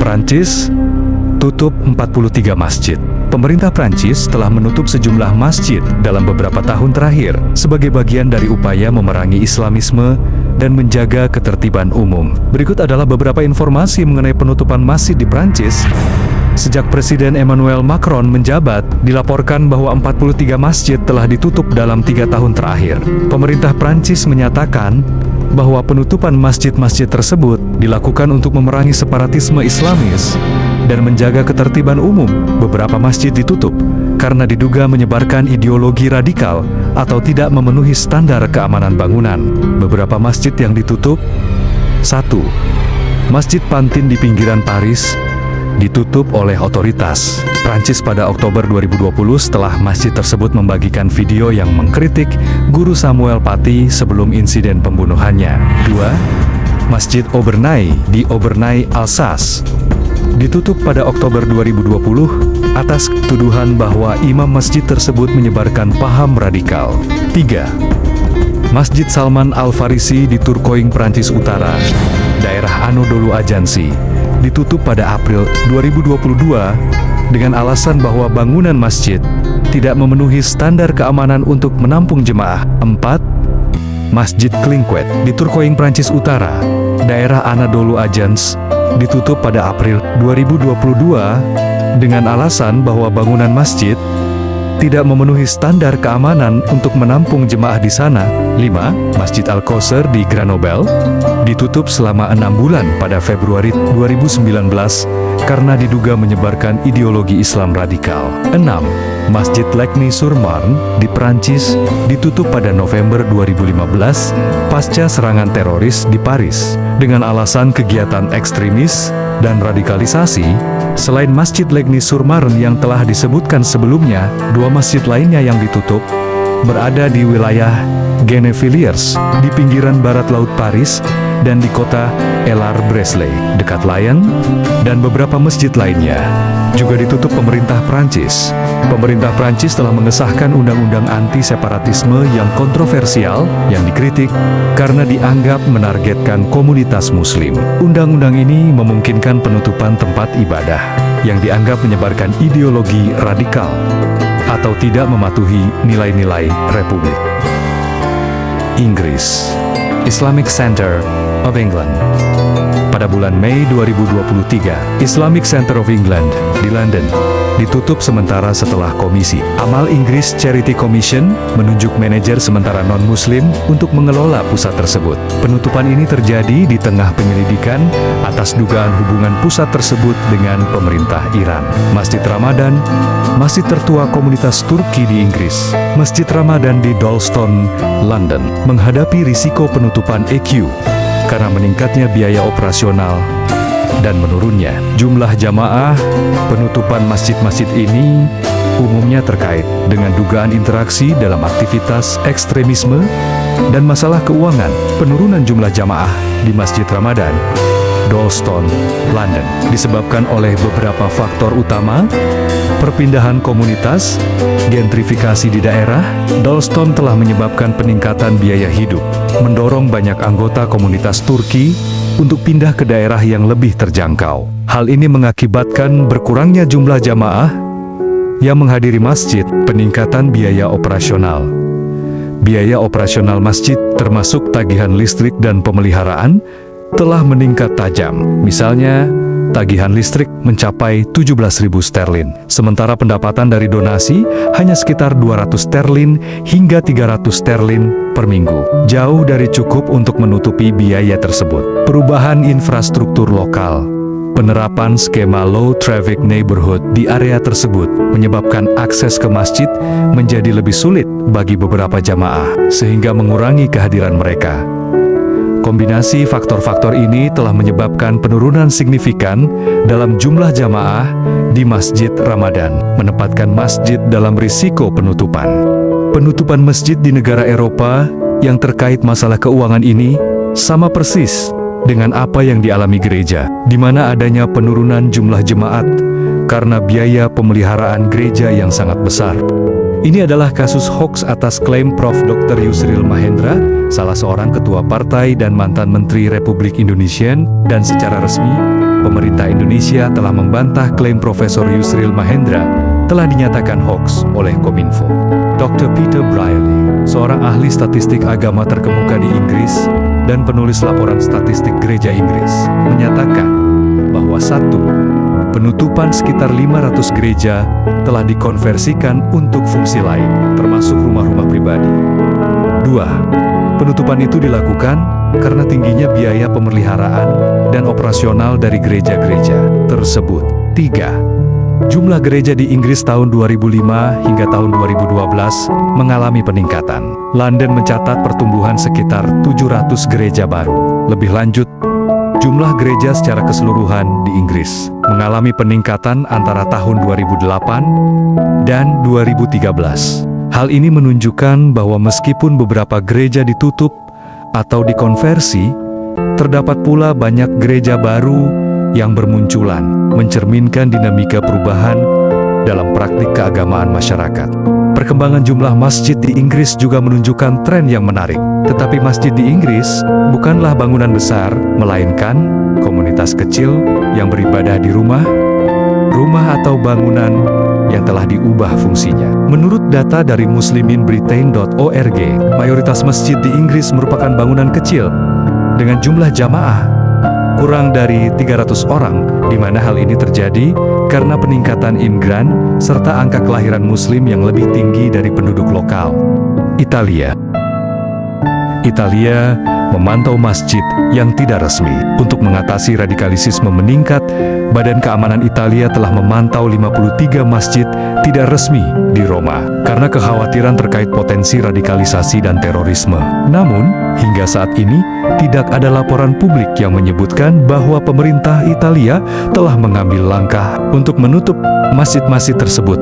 Prancis tutup 43 masjid. Pemerintah Prancis telah menutup sejumlah masjid dalam beberapa tahun terakhir sebagai bagian dari upaya memerangi Islamisme dan menjaga ketertiban umum. Berikut adalah beberapa informasi mengenai penutupan masjid di Prancis. Sejak Presiden Emmanuel Macron menjabat, dilaporkan bahwa 43 masjid telah ditutup dalam 3 tahun terakhir. Pemerintah Prancis menyatakan bahwa penutupan masjid-masjid tersebut dilakukan untuk memerangi separatisme Islamis dan menjaga ketertiban umum. Beberapa masjid ditutup karena diduga menyebarkan ideologi radikal atau tidak memenuhi standar keamanan bangunan. Beberapa masjid yang ditutup: 1. Masjid Pantin di pinggiran Paris ditutup oleh otoritas Prancis pada Oktober 2020 setelah masjid tersebut membagikan video yang mengkritik guru Samuel Paty sebelum insiden pembunuhannya. 2. Masjid Aubernay di Aubernay, Alsace ditutup pada Oktober 2020 atas tuduhan bahwa imam masjid tersebut menyebarkan paham radikal. 3. Masjid Salman Al-Farisi di Tourcoing, Prancis Utara, daerah Anadolu Ajansi, ditutup pada April 2022 dengan alasan bahwa bangunan masjid tidak memenuhi standar keamanan untuk menampung jemaah. 4. Masjid Clinquet di Tourcoing, Prancis Utara, daerah Anadolu Ajans, ditutup pada April 2022 dengan alasan bahwa bangunan masjid tidak memenuhi standar keamanan untuk menampung jemaah di sana. 5. Masjid Al-Qasr di Grenoble ditutup selama 6 bulan pada Februari 2019 karena diduga menyebarkan ideologi Islam radikal. 6. Masjid Lagny-sur-Marne di Prancis ditutup pada November 2015 pasca serangan teroris di Paris dengan alasan kegiatan ekstremis dan radikalisasi. Selain Masjid Lagny-sur-Marne yang telah disebutkan sebelumnya, 2 masjid lainnya yang ditutup berada di wilayah Gennevilliers di pinggiran barat laut Paris dan di kota Élars-Breslay dekat Lyon, dan beberapa masjid lainnya juga ditutup pemerintah Prancis. Pemerintah Prancis telah mengesahkan undang-undang anti-separatisme yang kontroversial yang dikritik karena dianggap menargetkan komunitas Muslim. Undang-undang ini memungkinkan penutupan tempat ibadah yang dianggap menyebarkan ideologi radikal atau tidak mematuhi nilai-nilai Republik. Inggris, Islamic Center of England. Pada bulan Mei 2023, Islamic Center of England di London ditutup sementara setelah Komisi Amal Inggris Charity Commission menunjuk manajer sementara non-Muslim untuk mengelola pusat tersebut. Penutupan ini terjadi di tengah penyelidikan atas dugaan hubungan pusat tersebut dengan pemerintah Iran. Masjid Ramadan, masjid tertua komunitas Turki di Inggris, Masjid Ramadan di Dalston, London, menghadapi risiko penutupan EQ karena meningkatnya biaya operasional dan menurunnya jumlah jamaah. Penutupan masjid-masjid ini umumnya terkait dengan dugaan interaksi dalam aktivitas ekstremisme dan masalah keuangan. Penurunan jumlah jamaah di Masjid Ramadan, Dalston, London, disebabkan oleh beberapa faktor utama: perpindahan komunitas, gentrifikasi di daerah. Dalston telah menyebabkan peningkatan biaya hidup, mendorong banyak anggota komunitas Turki untuk pindah ke daerah yang lebih terjangkau. Hal ini mengakibatkan berkurangnya jumlah jamaah yang menghadiri masjid. Peningkatan biaya operasional. Biaya operasional masjid, termasuk tagihan listrik dan pemeliharaan, telah meningkat tajam. Misalnya, tagihan listrik mencapai 17.000 sterlin, sementara pendapatan dari donasi hanya sekitar 200 sterlin hingga 300 sterlin per minggu. Jauh dari cukup untuk menutupi biaya tersebut. Perubahan infrastruktur lokal. Penerapan skema low traffic neighborhood di area tersebut menyebabkan akses ke masjid menjadi lebih sulit bagi beberapa jamaah, sehingga mengurangi kehadiran mereka. Kombinasi faktor-faktor ini telah menyebabkan penurunan signifikan dalam jumlah jamaah di Masjid Ramadan, menempatkan masjid dalam risiko penutupan. Penutupan masjid di negara Eropa yang terkait masalah keuangan ini sama persis dengan apa yang dialami gereja, di mana adanya penurunan jumlah jemaat karena biaya pemeliharaan gereja yang sangat besar. Ini adalah kasus hoaks atas klaim Prof. Dr. Yusril Mahendra, salah seorang ketua partai dan mantan Menteri Republik Indonesia, dan secara resmi pemerintah Indonesia telah membantah klaim Profesor Yusril Mahendra telah dinyatakan hoax oleh Kominfo. Dr. Peter Brierley, seorang ahli statistik agama terkemuka di Inggris dan penulis laporan statistik gereja Inggris, menyatakan bahwa 1. Penutupan sekitar 500 gereja telah dikonversikan untuk fungsi lain, termasuk rumah-rumah pribadi. 2. Penutupan itu dilakukan karena tingginya biaya pemeliharaan dan operasional dari gereja-gereja tersebut. 3. Jumlah gereja di Inggris tahun 2005 hingga tahun 2012 mengalami peningkatan. London mencatat pertumbuhan sekitar 700 gereja baru. Lebih lanjut, jumlah gereja secara keseluruhan di Inggris mengalami peningkatan antara tahun 2008 dan 2013. Hal ini menunjukkan bahwa meskipun beberapa gereja ditutup atau dikonversi, terdapat pula banyak gereja baru yang bermunculan, mencerminkan dinamika perubahan dalam praktik keagamaan masyarakat. Perkembangan jumlah masjid di Inggris juga menunjukkan tren yang menarik. Tetapi masjid di Inggris bukanlah bangunan besar, melainkan komunitas kecil yang beribadah di rumah atau bangunan yang telah diubah fungsinya. Menurut data dari musliminbritain.org, mayoritas masjid di Inggris merupakan bangunan kecil dengan jumlah jamaah kurang dari 300 orang, di mana hal ini terjadi karena peningkatan imigran serta angka kelahiran muslim yang lebih tinggi dari penduduk lokal. Italia memantau masjid yang tidak resmi. Untuk mengatasi radikalisme meningkat, Badan Keamanan Italia telah memantau 53 masjid tidak resmi di Roma karena kekhawatiran terkait potensi radikalisasi dan terorisme. Namun, hingga saat ini, tidak ada laporan publik yang menyebutkan bahwa pemerintah Italia telah mengambil langkah untuk menutup masjid-masjid tersebut.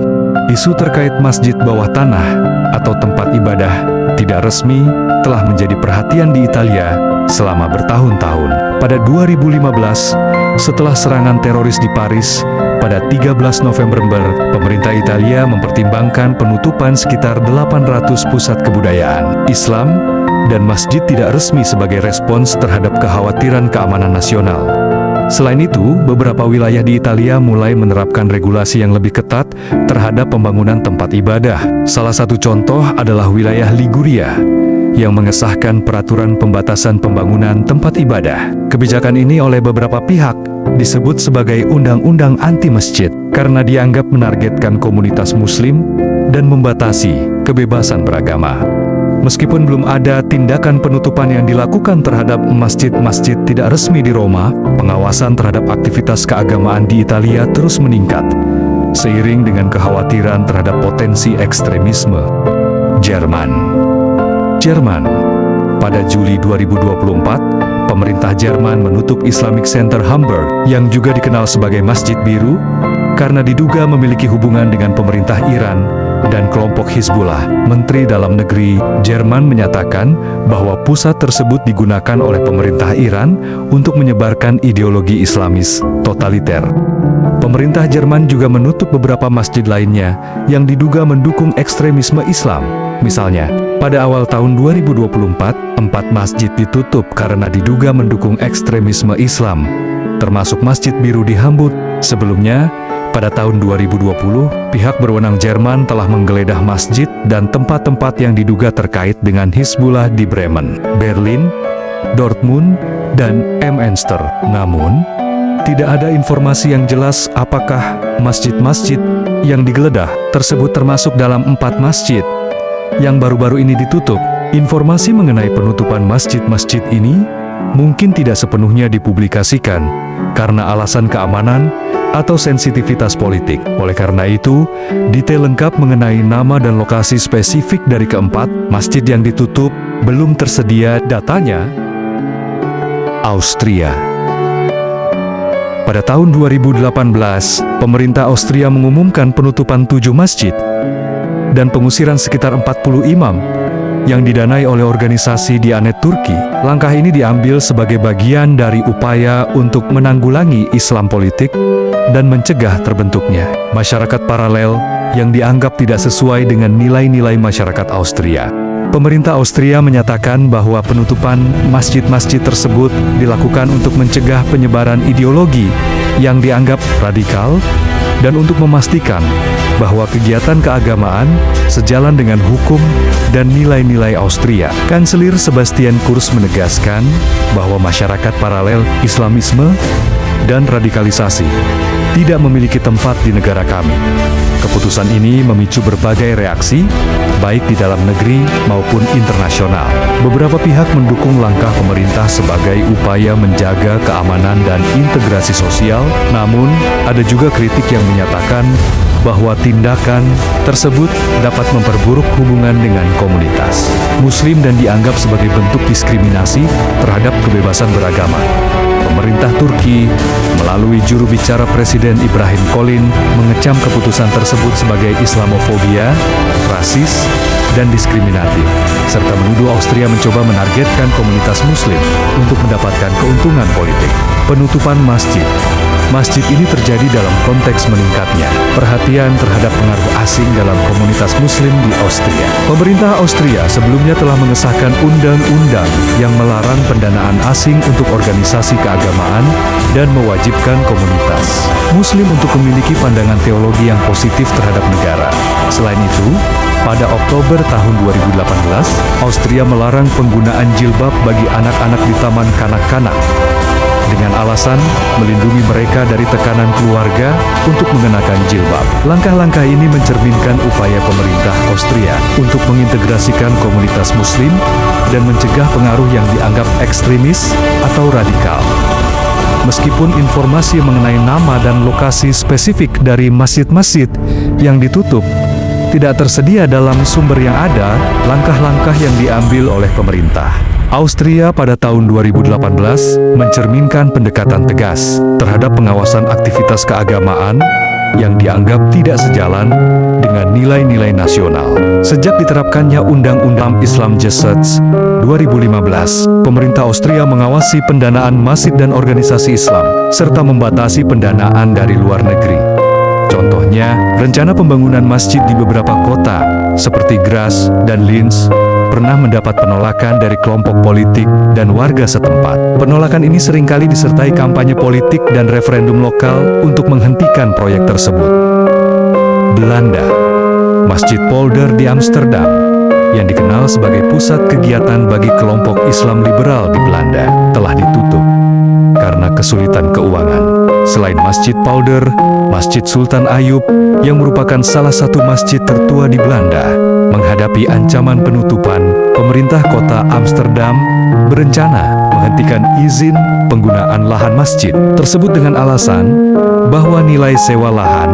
Isu terkait masjid bawah tanah atau tempat ibadah tidak resmi telah menjadi perhatian di Italia selama bertahun-tahun. Pada 2015, setelah serangan teroris di Paris, pada 13 November, pemerintah Italia mempertimbangkan penutupan sekitar 800 pusat kebudayaan Islam dan masjid tidak resmi sebagai respons terhadap kekhawatiran keamanan nasional. Selain itu, beberapa wilayah di Italia mulai menerapkan regulasi yang lebih ketat terhadap pembangunan tempat ibadah. Salah satu contoh adalah wilayah Liguria yang mengesahkan peraturan pembatasan pembangunan tempat ibadah. Kebijakan ini oleh beberapa pihak disebut sebagai undang-undang anti-masjid karena dianggap menargetkan komunitas muslim dan membatasi kebebasan beragama. Meskipun belum ada tindakan penutupan yang dilakukan terhadap masjid-masjid tidak resmi di Roma, pengawasan terhadap aktivitas keagamaan di Italia terus meningkat, seiring dengan kekhawatiran terhadap potensi ekstremisme. Jerman. Pada Juli 2024, pemerintah Jerman menutup Islamic Center Hamburg, yang juga dikenal sebagai Masjid Biru, karena diduga memiliki hubungan dengan pemerintah Iran dan kelompok Hizbullah. Menteri Dalam Negeri Jerman menyatakan bahwa pusat tersebut digunakan oleh pemerintah Iran untuk menyebarkan ideologi Islamis totaliter. Pemerintah Jerman juga menutup beberapa masjid lainnya yang diduga mendukung ekstremisme Islam. Misalnya, pada awal tahun 2024, 4 masjid ditutup karena diduga mendukung ekstremisme Islam, termasuk Masjid Biru di Hamburg. Sebelumnya, pada tahun 2020, pihak berwenang Jerman telah menggeledah masjid dan tempat-tempat yang diduga terkait dengan Hizbullah di Bremen, Berlin, Dortmund, dan Münster. Namun, tidak ada informasi yang jelas apakah masjid-masjid yang digeledah tersebut termasuk dalam 4 masjid yang baru-baru ini ditutup. Informasi mengenai penutupan masjid-masjid ini mungkin tidak sepenuhnya dipublikasikan karena alasan keamanan atau sensitivitas politik. Oleh karena itu, detail lengkap mengenai nama dan lokasi spesifik dari keempat masjid yang ditutup belum tersedia datanya. Austria. Pada tahun 2018, pemerintah Austria mengumumkan penutupan 7 masjid dan pengusiran sekitar 40 imam yang didanai oleh organisasi Diyanet Turki. Langkah ini diambil sebagai bagian dari upaya untuk menanggulangi Islam politik dan mencegah terbentuknya masyarakat paralel yang dianggap tidak sesuai dengan nilai-nilai masyarakat Austria. Pemerintah Austria menyatakan bahwa penutupan masjid-masjid tersebut dilakukan untuk mencegah penyebaran ideologi yang dianggap radikal dan untuk memastikan bahwa kegiatan keagamaan sejalan dengan hukum dan nilai-nilai Austria. Kanselir Sebastian Kurz menegaskan bahwa masyarakat paralel Islamisme dan radikalisasi tidak memiliki tempat di negara kami. Keputusan ini memicu berbagai reaksi, baik di dalam negeri maupun internasional. Beberapa pihak mendukung langkah pemerintah sebagai upaya menjaga keamanan dan integrasi sosial, namun ada juga kritik yang menyatakan bahwa tindakan tersebut dapat memperburuk hubungan dengan komunitas Muslim dan dianggap sebagai bentuk diskriminasi terhadap kebebasan beragama. Pemerintah Turki melalui juru bicara Presiden Ibrahim Kalin mengecam keputusan tersebut sebagai Islamofobia, rasis, dan diskriminatif, serta menuduh Austria mencoba menargetkan komunitas Muslim untuk mendapatkan keuntungan politik. Penutupan masjid. Masjid ini terjadi dalam konteks meningkatnya perhatian terhadap pengaruh asing dalam komunitas Muslim di Austria. Pemerintah Austria sebelumnya telah mengesahkan undang-undang yang melarang pendanaan asing untuk organisasi keagamaan dan mewajibkan komunitas Muslim untuk memiliki pandangan teologi yang positif terhadap negara. Selain itu, pada Oktober tahun 2018, Austria melarang penggunaan jilbab bagi anak-anak di taman kanak-kanak dengan alasan melindungi mereka dari tekanan keluarga untuk mengenakan jilbab. Langkah-langkah ini mencerminkan upaya pemerintah Austria untuk mengintegrasikan komunitas Muslim dan mencegah pengaruh yang dianggap ekstremis atau radikal. Meskipun informasi mengenai nama dan lokasi spesifik dari masjid-masjid yang ditutup tidak tersedia dalam sumber yang ada, langkah-langkah yang diambil oleh pemerintah Austria pada tahun 2018 mencerminkan pendekatan tegas terhadap pengawasan aktivitas keagamaan yang dianggap tidak sejalan dengan nilai-nilai nasional. Sejak diterapkannya Undang-Undang Islam Gesetz 2015, pemerintah Austria mengawasi pendanaan masjid dan organisasi Islam, serta membatasi pendanaan dari luar negeri. Contohnya, rencana pembangunan masjid di beberapa kota, seperti Graz dan Linz, pernah mendapat penolakan dari kelompok politik dan warga setempat. Penolakan ini seringkali disertai kampanye politik dan referendum lokal untuk menghentikan proyek tersebut. Belanda. Masjid Polder di Amsterdam, yang dikenal sebagai pusat kegiatan bagi kelompok Islam liberal di Belanda, telah ditutup karena kesulitan keuangan. Selain Masjid Polder, Masjid Sultan Ayub, yang merupakan salah satu masjid tertua di Belanda, menghadapi ancaman penutupan. Pemerintah kota Amsterdam berencana menghentikan izin penggunaan lahan masjid tersebut dengan alasan bahwa nilai sewa lahan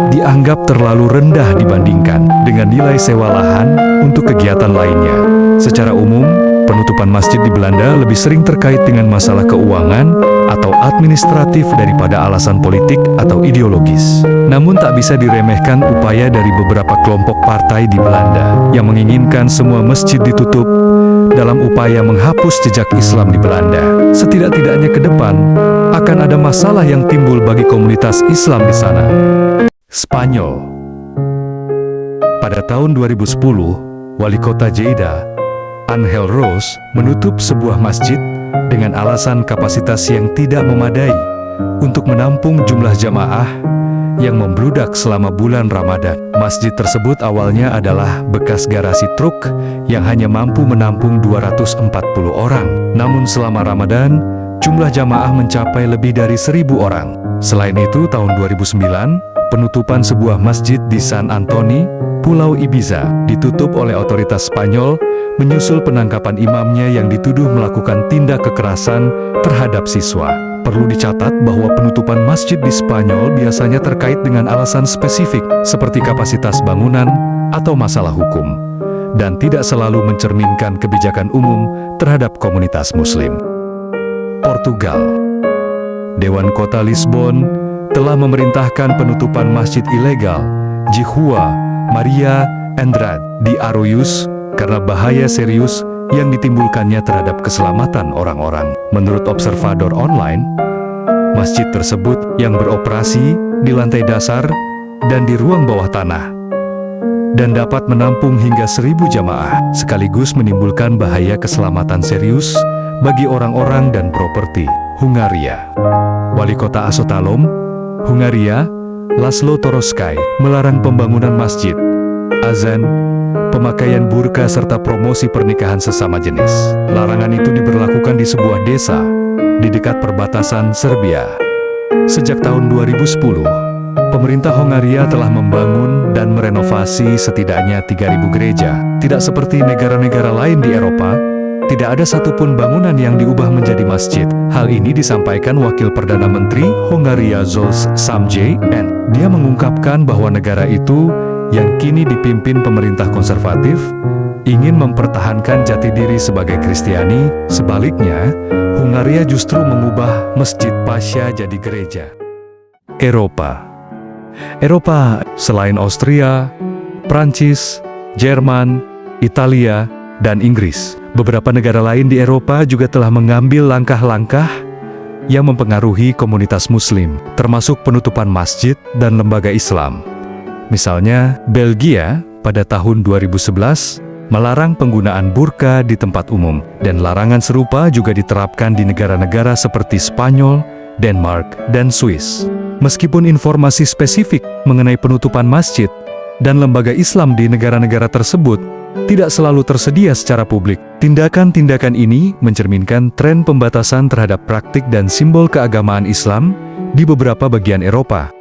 dianggap terlalu rendah dibandingkan dengan nilai sewa lahan untuk kegiatan lainnya. Secara umum, penutupan masjid di Belanda lebih sering terkait dengan masalah keuangan atau administratif daripada alasan politik atau ideologis. Namun tak bisa diremehkan upaya dari beberapa kelompok partai di Belanda yang menginginkan semua masjid ditutup dalam upaya menghapus jejak Islam di Belanda. Setidak-tidaknya ke depan akan ada masalah yang timbul bagi komunitas Islam di sana. Spanyol. Pada tahun 2010, Wali Kota Lleida, Ángel Ros, menutup sebuah masjid dengan alasan kapasitas yang tidak memadai untuk menampung jumlah jamaah yang membludak selama bulan Ramadan. Masjid tersebut awalnya adalah bekas garasi truk yang hanya mampu menampung 240 orang. Namun selama Ramadan, jumlah jamaah mencapai lebih dari 1.000 orang. Selain itu, tahun 2009, penutupan sebuah masjid di San Antoni, Pulau Ibiza, ditutup oleh otoritas Spanyol menyusul penangkapan imamnya yang dituduh melakukan tindak kekerasan terhadap siswa. Perlu dicatat bahwa penutupan masjid di Spanyol biasanya terkait dengan alasan spesifik seperti kapasitas bangunan atau masalah hukum, dan tidak selalu mencerminkan kebijakan umum terhadap komunitas Muslim. Portugal. Dewan Kota Lisbon telah memerintahkan penutupan masjid ilegal Jihua Maria Andrade di Arroios karena bahaya serius yang ditimbulkannya terhadap keselamatan orang-orang. Menurut Observador Online, masjid tersebut yang beroperasi di lantai dasar dan di ruang bawah tanah dan dapat menampung hingga 1.000 jamaah, sekaligus menimbulkan bahaya keselamatan serius bagi orang-orang dan properti. Hungaria. Wali kota Asotalom, Hungaria, Laszlo Toroczkai, melarang pembangunan masjid, azan, pemakaian burka serta promosi pernikahan sesama jenis. Larangan itu diberlakukan di sebuah desa di dekat perbatasan Serbia. Sejak tahun 2010, pemerintah Hongaria telah membangun dan merenovasi setidaknya 3.000 gereja. Tidak seperti negara-negara lain di Eropa, tidak ada satupun bangunan yang diubah menjadi masjid. Hal ini disampaikan Wakil Perdana Menteri Hongaria Zsolt Samj-n. Dia mengungkapkan bahwa negara itu yang kini dipimpin pemerintah konservatif ingin mempertahankan jati diri sebagai Kristiani. Sebaliknya, Hungaria justru mengubah Masjid Pasha jadi gereja. Eropa. Eropa selain Austria, Prancis, Jerman, Italia, dan Inggris, beberapa negara lain di Eropa juga telah mengambil langkah-langkah yang mempengaruhi komunitas Muslim, termasuk penutupan masjid dan lembaga Islam. Misalnya, Belgia pada tahun 2011 melarang penggunaan burka di tempat umum, dan larangan serupa juga diterapkan di negara-negara seperti Spanyol, Denmark, dan Swiss. Meskipun informasi spesifik mengenai penutupan masjid dan lembaga Islam di negara-negara tersebut tidak selalu tersedia secara publik, tindakan-tindakan ini mencerminkan tren pembatasan terhadap praktik dan simbol keagamaan Islam di beberapa bagian Eropa.